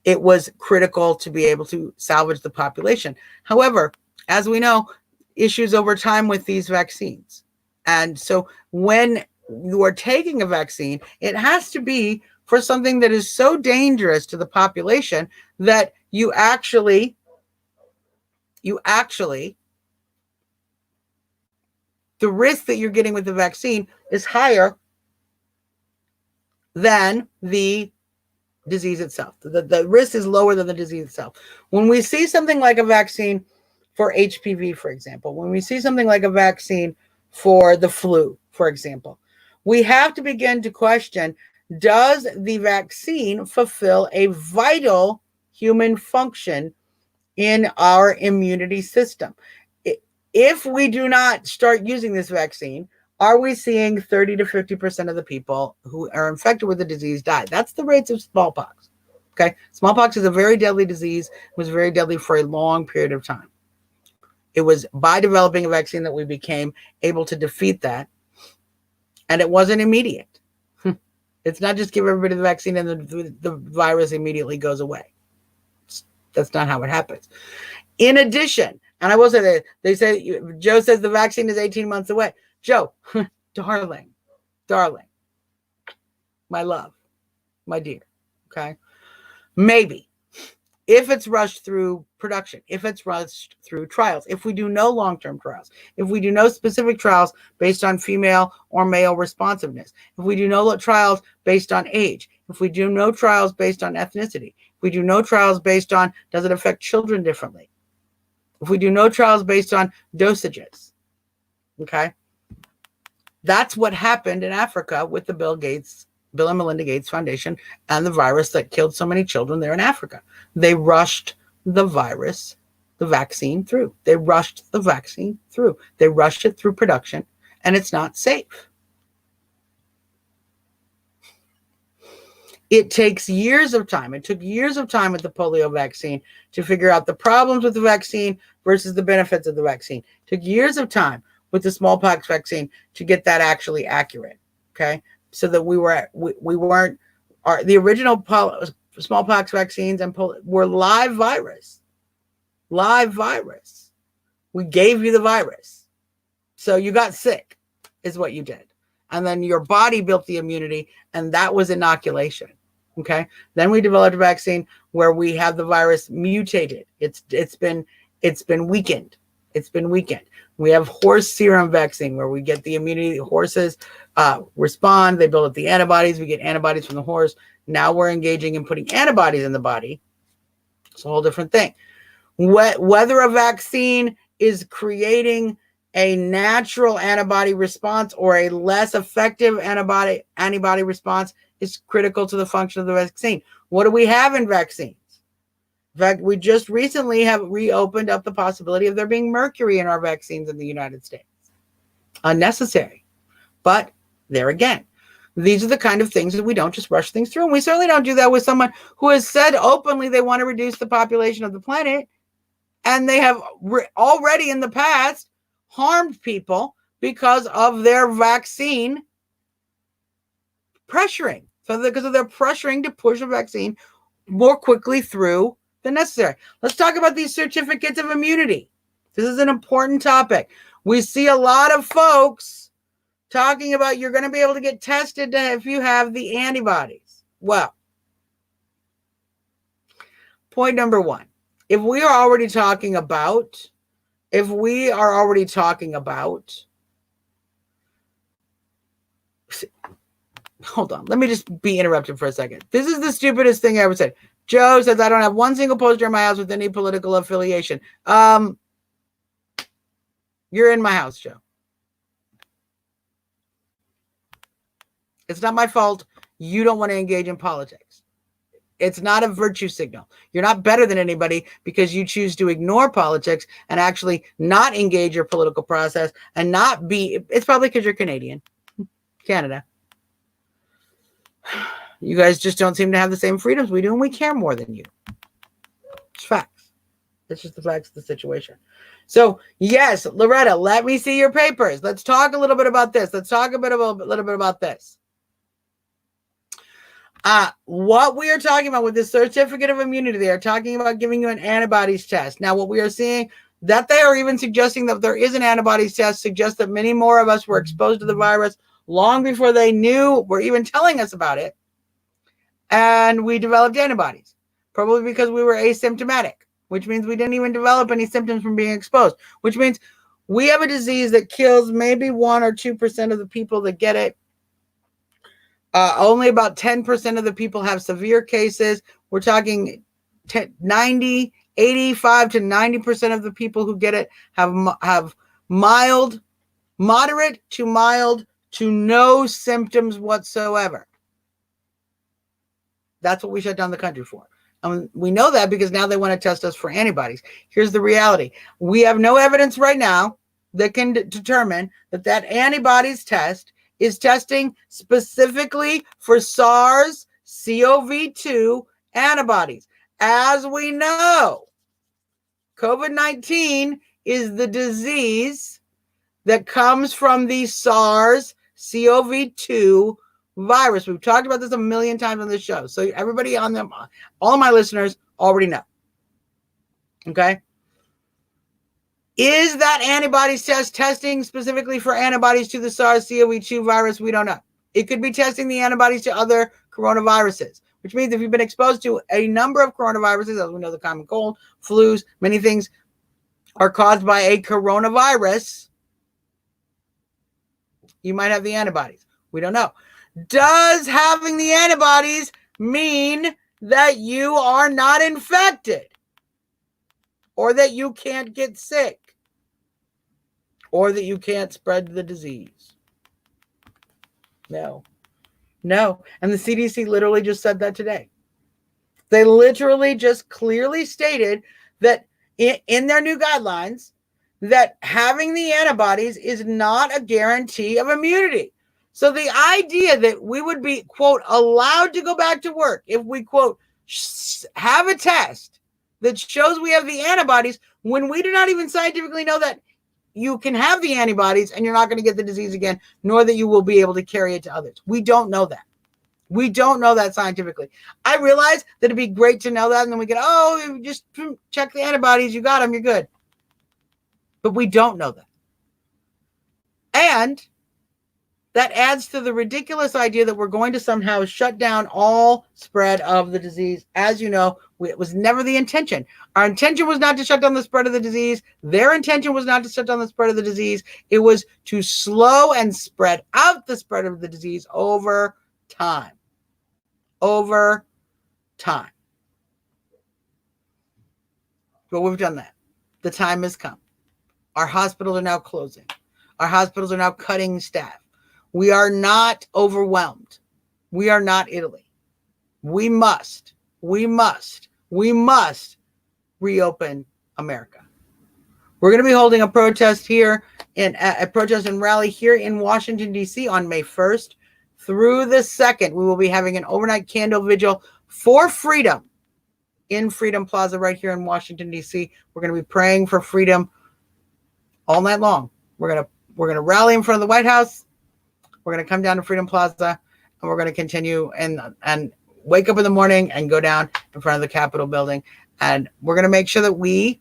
It was critical to be able to salvage the population. However, as we know, issues over time with these vaccines. And so when you are taking a vaccine, it has to be for something that is so dangerous to the population that you actually, the risk that you're getting with the vaccine is higher than the disease itself. The risk is lower than the disease itself. When we see something like a vaccine for HPV, for example, when we see something like a vaccine for the flu, for example, we have to begin to question, does the vaccine fulfill a vital human function in our immunity system? If we do not start using this vaccine, are we seeing 30 to 50% of the people who are infected with the disease die? That's the rates of smallpox. Okay. Smallpox is a very deadly disease. It was very deadly for a long period of time. It was by developing a vaccine that we became able to defeat that. And it wasn't immediate. It's not just give everybody the vaccine and the virus immediately goes away. That's not how it happens. In addition, and I will say that they say, Joe says the vaccine is 18 months away. Joe, darling, my love, my dear, okay? Maybe if it's rushed through production, if it's rushed through trials, if we do no long-term trials, if we do no specific trials based on female or male responsiveness, if we do no trials based on age, if we do no trials based on ethnicity, if we do no trials based on does it affect children differently, if we do no trials based on dosages, okay? That's what happened in Africa with the Bill and Melinda Gates Foundation and the virus that killed so many children there in Africa. They rushed the vaccine through. They rushed the vaccine through. They rushed it through production, and it's not safe. It takes years of time. It took years of time with the polio vaccine to figure out the problems with the vaccine versus the benefits of the vaccine. It took years of time with the smallpox vaccine to get that actually accurate, okay? So that we weren't the original smallpox vaccines and were live virus. We gave you the virus, so you got sick, is what you did, and then your body built the immunity, and that was inoculation. Okay, then we developed a vaccine where we have the virus mutated. It's been weakened. It's been weakened. We have horse serum vaccine where we get the immunity. Horses respond. They build up the antibodies. We get antibodies from the horse. Now we're engaging in putting antibodies in the body. It's a whole different thing. Whether a vaccine is creating a natural antibody response or a less effective antibody response is critical to the function of the vaccine. What do we have in vaccines? In fact, we just recently have reopened up the possibility of there being mercury in our vaccines in the United States. Unnecessary. But there again, these are the kind of things that we don't just rush things through. And we certainly don't do that with someone who has said openly they want to reduce the population of the planet. And they have already in the past harmed people because of their vaccine pressuring. So because of their pressuring to push a vaccine more quickly through than necessary. Let's talk about these certificates of immunity. This is an important topic. We see a lot of folks talking about you're going to be able to get tested if you have the antibodies. Well, point number one, if we are already talking about, hold on, let me just be interrupted for a second. This is the stupidest thing I ever said. Joe says, I don't have one single poster in my house with any political affiliation. You're in my house, Joe. It's not my fault. You don't want to engage in politics. It's not a virtue signal. You're not better than anybody because you choose to ignore politics and actually not engage your political process and not be, it's probably because you're Canadian, Canada. You guys just don't seem to have the same freedoms we do, and we care more than you. It's facts. It's just the facts of the situation. So, yes, Loretta, let me see your papers. Let's talk a little bit about this. Let's talk a little bit about this. What we are talking about with this certificate of immunity, they are talking about giving you an antibodies test. Now, what we are seeing, that they are even suggesting that there is an antibodies test, suggests that many more of us were exposed to the virus long before they were even telling us about it. And we developed antibodies, probably because we were asymptomatic, which means we didn't even develop any symptoms from being exposed, which means we have a disease that kills maybe 1 or 2% of the people that get it. Only about 10% of the people have severe cases. We're talking 85 to 90% of the people who get it have mild, moderate to mild to no symptoms whatsoever. That's what we shut down the country for. And we know that because now they want to test us for antibodies. Here's the reality. We have no evidence right now that can determine that antibodies test is testing specifically for SARS-CoV-2 antibodies. As we know, COVID-19 is the disease that comes from the SARS-CoV-2 virus. We've talked about this a million times on this show. So everybody on them, all of my listeners already know. Okay. Is that antibodies test testing specifically for antibodies to the SARS-CoV-2 virus? We don't know. It could be testing the antibodies to other coronaviruses. which means if you've been exposed to a number of coronaviruses, as we know, the common cold, flus, many things are caused by a coronavirus, you might have the antibodies. We don't know. Does having the antibodies mean that you are not infected, or that you can't get sick, or that you can't spread the disease? No. And the CDC literally just said that today. They literally just clearly stated that in their new guidelines that having the antibodies is not a guarantee of immunity. So the idea that we would be, quote, allowed to go back to work if we, quote, have a test that shows we have the antibodies, when we do not even scientifically know that you can have the antibodies and you're not going to get the disease again, nor that you will be able to carry it to others. We don't know that. We don't know that scientifically. I realize that it'd be great to know that, and then we get, oh, just check the antibodies, you got them, you're good. But we don't know that. And that adds to the ridiculous idea that we're going to somehow shut down all spread of the disease. As you know, it was never the intention. Our intention was not to shut down the spread of the disease. Their intention was not to shut down the spread of the disease. It was to slow and spread out the spread of the disease over time. Over time. But we've done that. The time has come. Our hospitals are now closing. Our hospitals are now cutting staff. We are not overwhelmed. We are not Italy. We must reopen America. We're going to be holding a protest here, a protest and rally here in Washington, D.C. on May 1st through the 2nd. We will be having an overnight candle vigil for freedom in Freedom Plaza right here in Washington, D.C. We're going to be praying for freedom all night long. We're going to rally in front of the White House. We're going to come down to Freedom Plaza, and we're going to continue and wake up in the morning and go down in front of the Capitol building. And we're going to make sure that we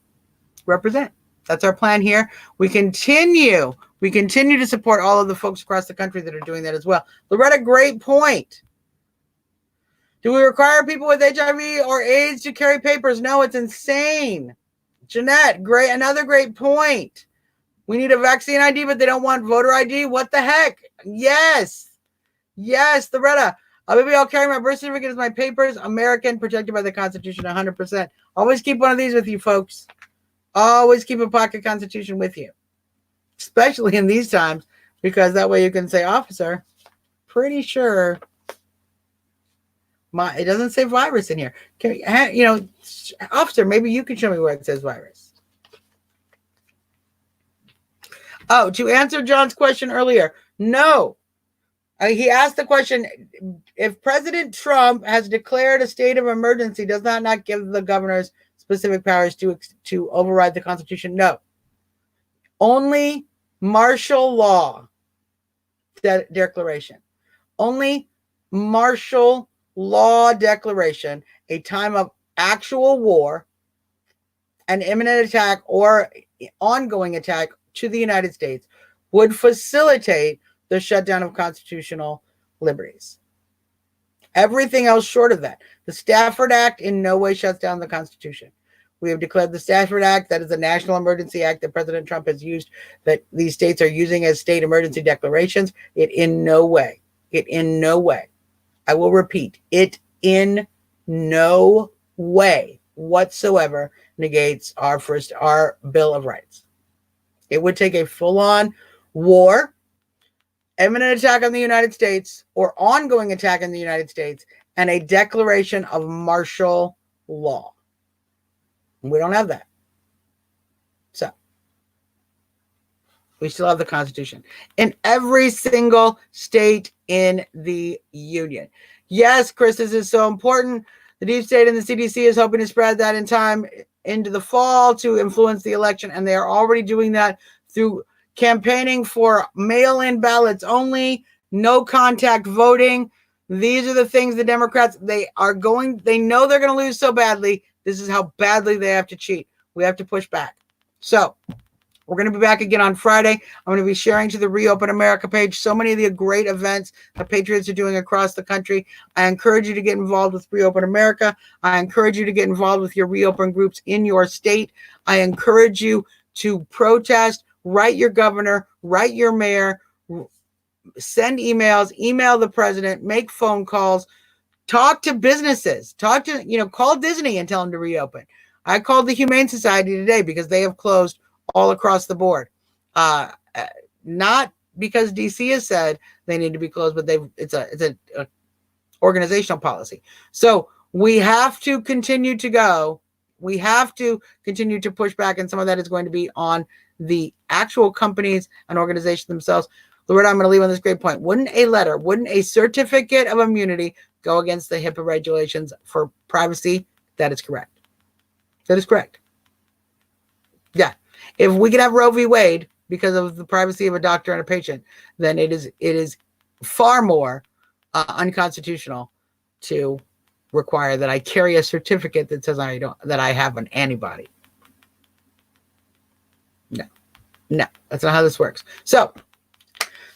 represent. That's our plan here. We continue to support all of the folks across the country that are doing that as well. Loretta, great point. Do we require people with HIV or AIDS to carry papers? No, it's insane. Jeanette, another great point. We need a vaccine ID, but they don't want voter ID. What the heck? Yes, Loretta. Maybe I'll carry my birth certificate as my papers. American, protected by the Constitution, 100%. Always keep one of these with you, folks. Always keep a pocket Constitution with you, especially in these times, because that way you can say, officer, pretty sure it doesn't say virus in here. Officer, maybe you can show me where it says virus. Oh, to answer John's question earlier, no. He asked the question, if President Trump has declared a state of emergency, does that not give the governors specific powers to override the Constitution? No. Only martial law declaration. Only martial law declaration, a time of actual war, an imminent attack or ongoing attack to the United States would facilitate the shutdown of constitutional liberties. Everything else short of that. The Stafford Act in no way shuts down the Constitution. We have declared the Stafford Act, that is a national emergency act that President Trump has used, that these states are using as state emergency declarations. It in no way, I will repeat, it in no way whatsoever negates our Bill of Rights. It would take a full-on war, imminent attack on the United States, or ongoing attack in the United States, and a declaration of martial law. We don't have that. So, we still have the Constitution in every single state in the Union. Yes, Chris, this is so important. The deep state and the CDC is hoping to spread that in time into the fall to influence the election, and they are already doing that through campaigning for mail-in ballots only, no contact voting. These are the things the Democrats, they know they're going to lose so badly. This is how badly they have to cheat. We have to push back. So We're going to be back again on Friday. I'm going to be sharing to the Reopen America page so many of the great events that Patriots are doing across the country. I encourage you to get involved with Reopen America. I encourage you to get involved with your Reopen groups in your state. I encourage you to protest, write your governor, write your mayor, send emails, email the president, make phone calls, talk to businesses, call Disney and tell them to reopen. I called the Humane Society today because they have closed all across the board. Not because DC has said they need to be closed, but it's a organizational policy. So we have to continue to go. We have to continue to push back, and some of that is going to be on the actual companies and organizations themselves. Loretta, I'm going to leave on this great point. Wouldn't a certificate of immunity go against the HIPAA regulations for privacy? That is correct. That is correct. Yeah. If we could have Roe v. Wade because of the privacy of a doctor and a patient, then it is far more unconstitutional to require that I carry a certificate that says that I have an antibody. No, that's not how this works. So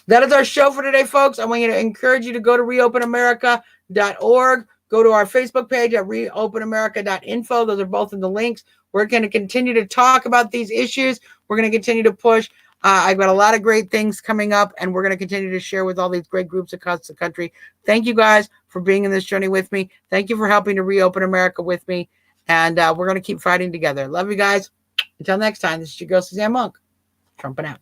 that is our show for today, folks. I want you to encourage you to go to reopenamerica.org. Go to our Facebook page at reopenamerica.info. Those are both in the links. We're going to continue to talk about these issues. We're going to continue to push. I've got a lot of great things coming up, and we're going to continue to share with all these great groups across the country. Thank you guys for being in this journey with me. Thank you for helping to reopen America with me. And we're going to keep fighting together. Love you guys. Until next time, this is your girl, Suzzanne Monk. Trumping out.